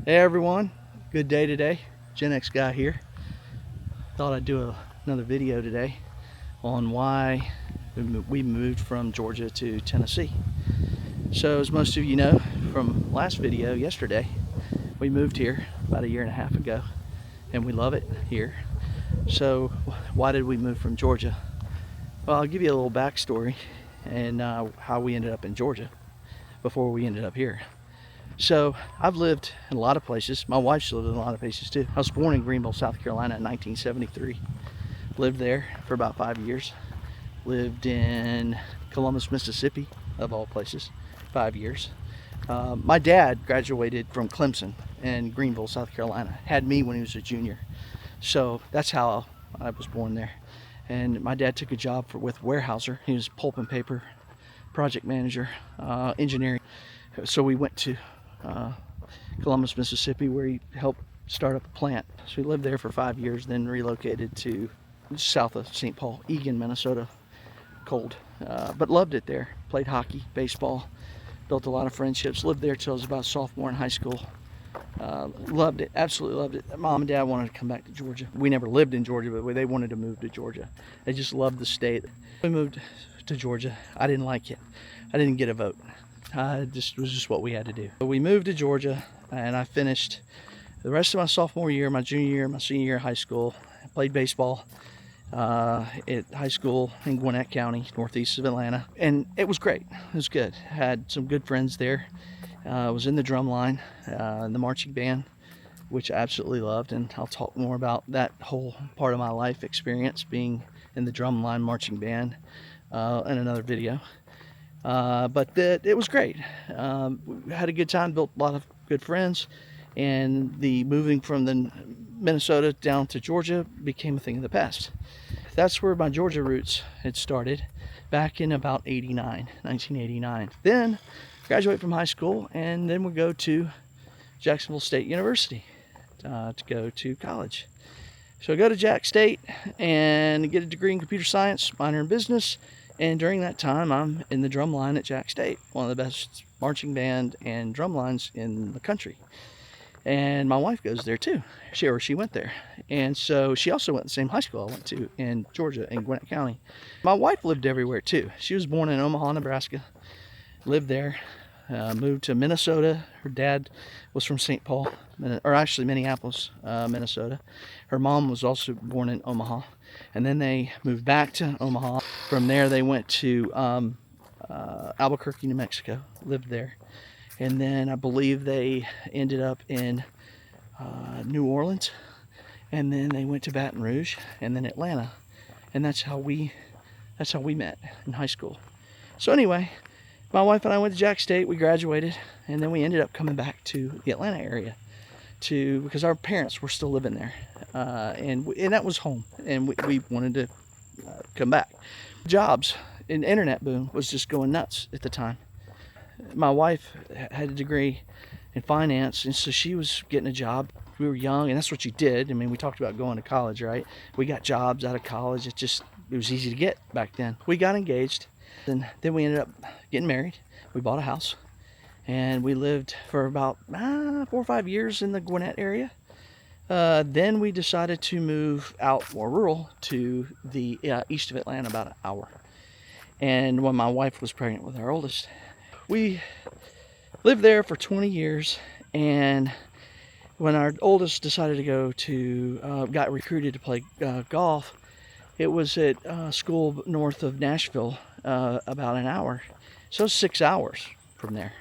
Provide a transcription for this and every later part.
Hey everyone, good day today. Gen X guy here. Thought I'd do another video today on why we moved from Georgia to Tennessee. So as most of you know from last video yesterday, we moved here about a year and a half ago and we love it here. So why did we move from Georgia? Well, I'll give you a little backstory and how we ended up in Georgia before we ended up here. So I've lived in a lot of places. My wife's lived in a lot of places too. I was born in Greenville, South Carolina in 1973. Lived there for about 5 years. Lived in Columbus, Mississippi, of all places, 5 years. My dad graduated from Clemson in Greenville, South Carolina. Had me when he was a junior. So that's how I was born there. And my dad took a job with Weyerhaeuser. He was pulp and paper project manager, engineering. So we went to Columbus, Mississippi, where he helped start up a plant. So we lived there for 5 years, then relocated to south of St. Paul, Eagan, Minnesota. Cold, but loved it there. Played hockey, baseball, built a lot of friendships. Lived there till I was about a sophomore in high school. Loved it, absolutely loved it. Mom and Dad wanted to come back to Georgia. We never lived in Georgia, but they wanted to move to Georgia. They just loved the state. We moved to Georgia. I didn't like it. I didn't get a vote. It was just what we had to do. So we moved to Georgia, and I finished the rest of my sophomore year, my junior year, my senior year of high school. I played baseball at high school in Gwinnett County, northeast of Atlanta, and it was great. It was good. Had some good friends there. I was in the drum line, in the marching band, which I absolutely loved, and I'll talk more about that whole part of my life experience being in the drum line marching band in another video. But it was great. We had a good time, built a lot of good friends, and the moving from the Minnesota down to Georgia became a thing of the past. That's where my Georgia roots had started back in about 1989. Then graduate from high school, and then we go to Jacksonville State University to go to college. So I go to Jack State and get a degree in computer science, minor in business. And during that time, I'm in the drum line at Jack State, one of the best marching band and drum lines in the country. And my wife goes there too. She went there. And so she also went to the same high school I went to in Georgia, in Gwinnett County. My wife lived everywhere too. She was born in Omaha, Nebraska, lived there, moved to Minnesota. Her dad was from St. Paul, or actually Minneapolis, Minnesota. Her mom was also born in Omaha. And then they moved back to Omaha. From there, they went to Albuquerque, New Mexico, lived there. And then I believe they ended up in New Orleans. And then they went to Baton Rouge and then Atlanta. And that's how we met in high school. So anyway, my wife and I went to Jack State, we graduated, and then we ended up coming back to the Atlanta area because our parents were still living there. And that was home, and we wanted to come back. Jobs and internet boom was just going nuts at the time. My wife had a degree in finance, and so she was getting a job. We were young, and that's what you did. I mean, we talked about going to college, right? We got jobs out of college. It was easy to get back then. We got engaged, and then we ended up getting married. We bought a house, and we lived for about 4 or 5 years in the Gwinnett area. Then we decided to move out more rural to the east of Atlanta, about an hour. And when my wife was pregnant with our oldest, we lived there for 20 years. And when our oldest decided to got recruited to play golf, it was at a school north of Nashville, about an hour. So 6 hours from there.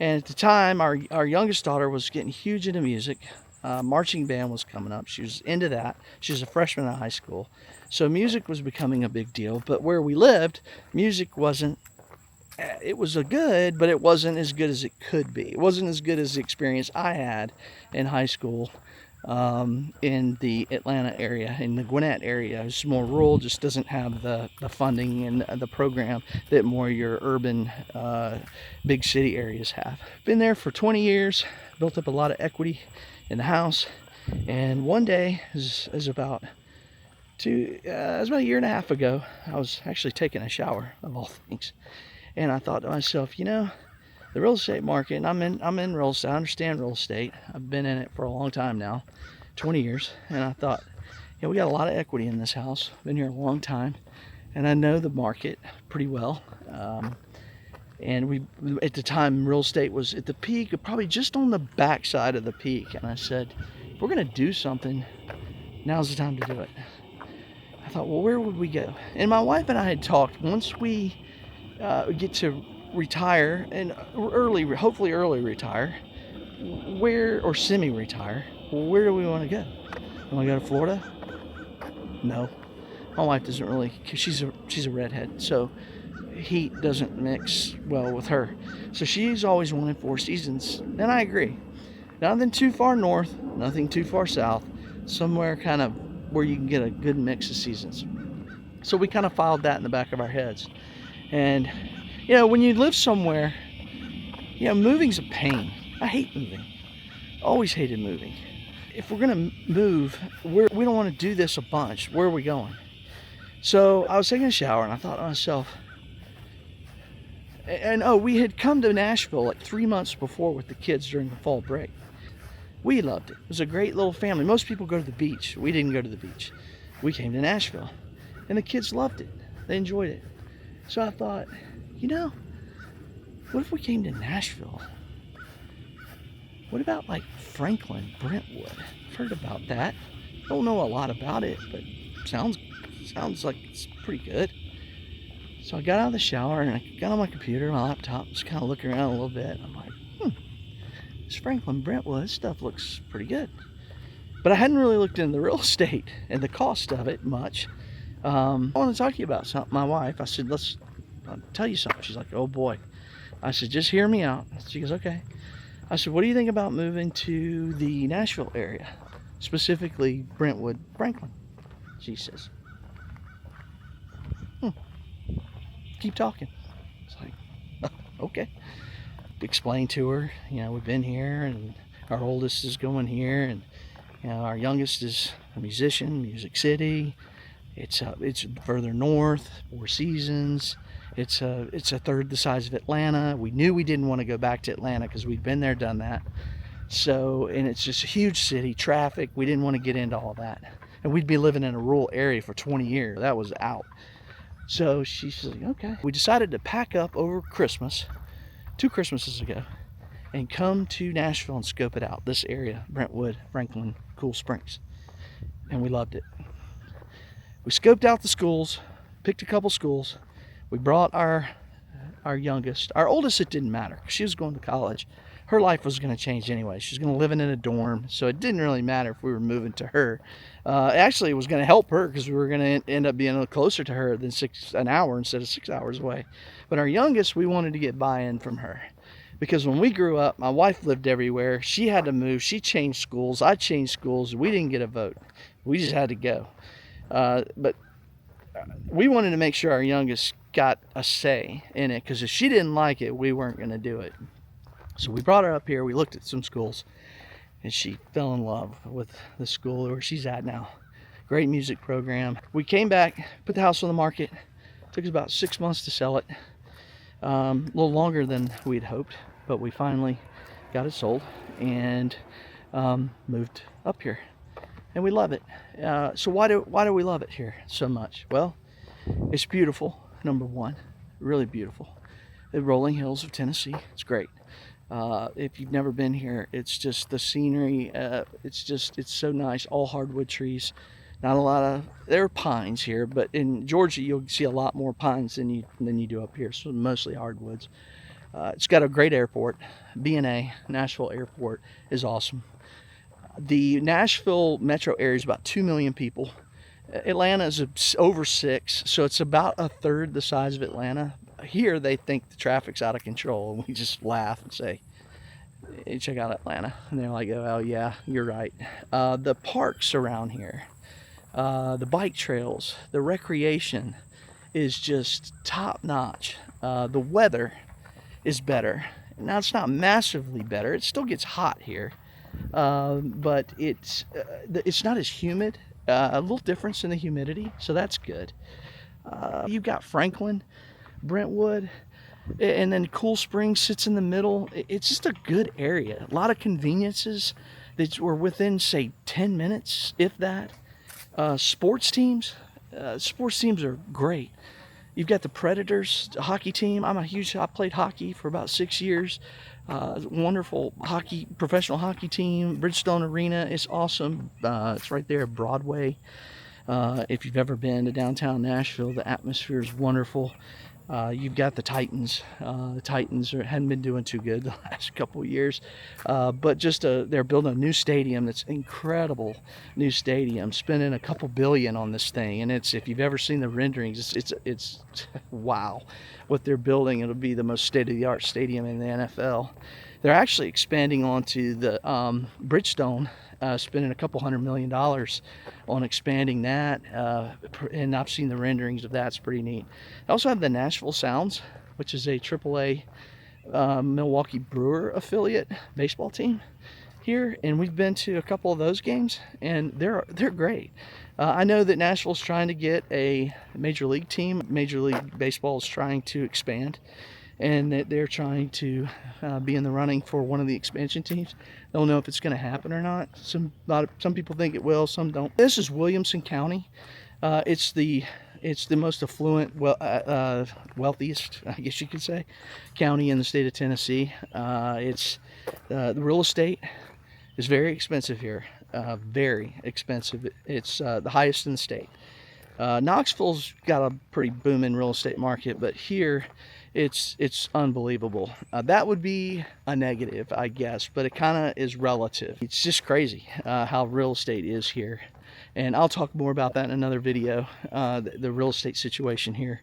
And at the time, our youngest daughter was getting huge into music. Marching band was coming up. She was into that. She was a freshman in high school. So music was becoming a big deal. But where we lived, music wasn't, it was good, but it wasn't as good as it could be. It wasn't as good as the experience I had in high school in the Atlanta area, in the Gwinnett area. It's more rural, just doesn't have the funding and the program that more your urban big city areas have. Been there for 20 years, built up a lot of equity in the house, and one day is about a year and a half ago, I was actually taking a shower, of all things, and I thought to myself, the real estate market, and I'm in real estate. I understand real estate. I've been in it for a long time now, 20 years, and I thought, yeah, we got a lot of equity in this house. Been here a long time, and I know the market pretty well. And we, at the time, real estate was at the peak, probably just on the backside of the peak. And I said, if we're gonna do something, now's the time to do it. I thought, well, where would we go? And my wife and I had talked, once we get to retire, and hopefully early retire, or semi-retire, where do we want to go? You want to go to Florida? No. My wife doesn't really, she's a redhead, so heat doesn't mix well with her. So she's always wanted 4 seasons, and I agree. Nothing too far north, nothing too far south, somewhere kind of where you can get a good mix of seasons. So we kind of filed that in the back of our heads. And you know, when you live somewhere, you know, moving's a pain. I hate moving. Always hated moving. If we're gonna move, we don't want to do this a bunch. Where are we going? So I was taking a shower and I thought to myself, and oh, we had come to Nashville like 3 months before with the kids during the fall break. We loved it. It was a great little family. Most people go to the beach. We didn't go to the beach. We came to Nashville, and the kids loved it. They enjoyed it. So I thought, you know, what if we came to Nashville? What about like Franklin, Brentwood? I've heard about that. Don't know a lot about it, but sounds like it's pretty good. So I got out of the shower and I got on my computer, my laptop, just kind of looking around a little bit. I'm like, this Franklin Brentwood stuff looks pretty good. But I hadn't really looked into the real estate and the cost of it much. I want to talk to you about something. My wife, I said, I'll tell you something. She's like, oh boy. I said, just hear me out. She goes, okay. I said, what do you think about moving to the Nashville area, specifically Brentwood, Franklin? She says, keep talking. It's like, okay. Explain to her, you know, we've been here, and our oldest is going here, and you know, our youngest is a musician, Music City. It's further north, 4 seasons. It's a third the size of Atlanta. We knew we didn't want to go back to Atlanta because we'd been there, done that. So, and it's just a huge city, traffic. We didn't want to get into all that, and we'd be living in a rural area for 20 years. That was out. So she's like, okay. We decided to pack up over Christmas, 2 Christmases ago, and come to Nashville and scope it out. This area, Brentwood, Franklin, Cool Springs. And we loved it. We scoped out the schools, picked a couple schools. We brought our youngest. Our oldest, it didn't matter. She was going to college. Her life was going to change anyway. She was going to live in a dorm, so it didn't really matter if we were moving to her. Actually, it was going to help her because we were going to end up being a little closer to her than an hour instead of 6 hours away. But our youngest, we wanted to get buy-in from her. Because when we grew up, my wife lived everywhere. She had to move. She changed schools. I changed schools. We didn't get a vote. We just had to go. But we wanted to make sure our youngest got a say in it, because if she didn't like it, we weren't going to do it. So we brought her up here. We looked at some schools, and she fell in love with the school where she's at now. Great music program. We came back, put the house on the market. Took us about 6 months to sell it. A little longer than we'd hoped, but we finally got it sold and moved up here, and we love it. So why do we love it here so much? Well, it's beautiful. Number one, really beautiful. The rolling hills of Tennessee. It's great. If you've never been here, it's just the scenery. It's so nice. All hardwood trees. Not a lot of, there are pines here, but in Georgia you'll see a lot more pines than you do up here. So mostly hardwoods. It's got a great airport. B&A, Nashville Airport, is awesome. The Nashville metro area is about 2 million people. Atlanta is over 6, so it's about a third the size of Atlanta. Here they think the traffic's out of control, and we just laugh and say, hey, check out Atlanta. And they're like, oh yeah, you're right. The parks around here, the bike trails, the recreation is just top notch. The weather is better. Now it's not massively better. It still gets hot here, but it's not as humid. A little difference in the humidity, so that's good. You've got Franklin, Brentwood. And then Cool Springs sits in the middle. It's just a good area. A lot of conveniences that were within, say, 10 minutes, if that. Sports teams are great. You've got the Predators hockey team. I played hockey for about 6 years. Wonderful professional hockey team. Bridgestone Arena is awesome. It's right there at Broadway. If you've ever been to downtown Nashville, the atmosphere is wonderful. You've got the Titans. The Titans hadn't been doing too good the last couple of years, but they're building a new stadium. That's incredible new stadium, spending a couple billion on this thing. And if you've ever seen the renderings, it's wow what they're building. It'll be the most state-of-the-art stadium in the NFL. They're actually expanding onto the Bridgestone, spending a couple $100 million on expanding that, and I've seen the renderings of that. It's pretty neat. I also have the Nashville Sounds, which is a AAA Milwaukee Brewer affiliate baseball team here, and we've been to a couple of those games, and they're great. I know that Nashville's trying to get a major league team. Major League Baseball is trying to expand, and that they're trying to be in the running for one of the expansion teams. Don't know if it's going to happen or not. Some people think it will, some don't. This is Williamson County. It's the most affluent, wealthiest, I guess you could say, county in the state of Tennessee. The real estate is very expensive here. Very expensive. It's the highest in the state. Knoxville's got a pretty booming real estate market, but here it's unbelievable. That would be a negative, I guess, but it kind of is relative. It's just crazy how real estate is here, and I'll talk more about that in another video. The real estate situation here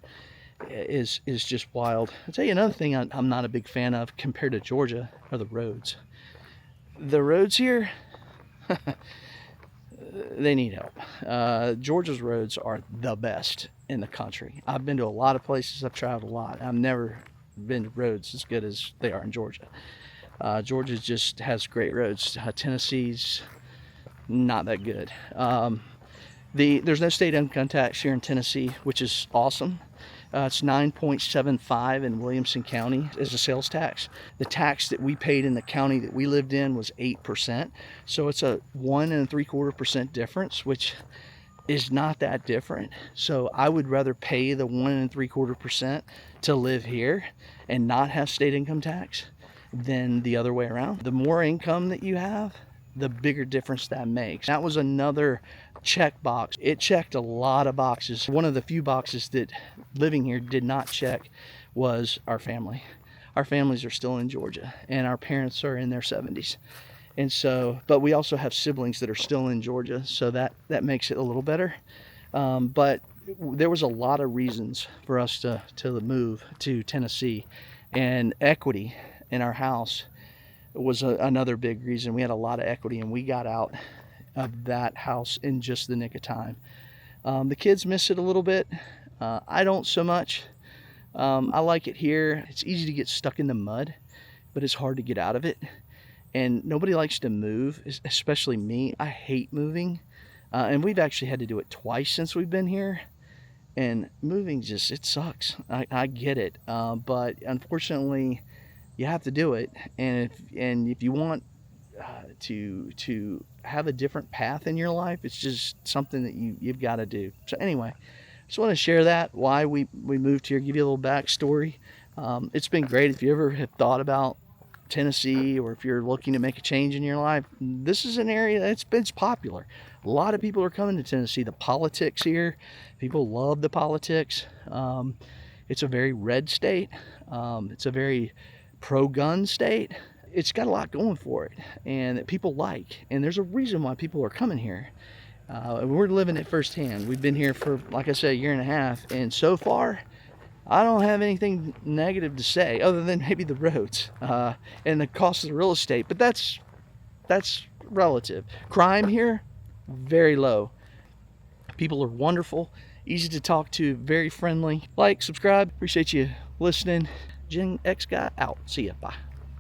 is just wild. I'll tell you another thing I'm not a big fan of compared to Georgia are the roads. The roads here, they need help. Georgia's roads are the best in the country. I've been to a lot of places. I've traveled a lot. I've never been to roads as good as they are in Georgia. Georgia just has great roads. Tennessee's not that good. There's no state income tax here in Tennessee, which is awesome. It's 9.75 in Williamson County as a sales tax. The tax that we paid in the county that we lived in was 8%. So it's a 1.75% difference, which is not that different. So I would rather pay the 1.75% to live here and not have state income tax than the other way around. The more income that you have, the bigger difference that makes. That was another check box. It checked a lot of boxes. One of the few boxes that living here did not check was our family. Our families are still in Georgia, and our parents are in their 70s. And so, but we also have siblings that are still in Georgia, so that makes it a little better. But there was a lot of reasons for us to move to Tennessee, and equity in our house was another big reason. We had a lot of equity, and we got out of that house in just the nick of time. The kids miss it a little bit. I don't so much. I like it here. It's easy to get stuck in the mud, but it's hard to get out of it. And nobody likes to move, especially me. I hate moving. And we've actually had to do it twice since we've been here. And moving it sucks. I get it. But unfortunately, you have to do it. And if you want to have a different path in your life, it's just something that you've got to do. So anyway, just want to share that, why we moved here, give you a little backstory. It's been great. If you ever have thought about Tennessee, or if you're looking to make a change in your life, this is an area that's been popular. A lot of people are coming to Tennessee. The politics here, people love the politics. It's a very red state. It's a very pro-gun state. It's got a lot going for it, and that people like, and there's a reason why people are coming here. We're living it firsthand. We've been here for, like I said, a year and a half, and so far I don't have anything negative to say other than maybe the roads and the cost of the real estate, but that's relative. Crime here, very low. People are wonderful, easy to talk to, very friendly. Like, subscribe, appreciate you listening. Gen X Guy out. See ya. Bye.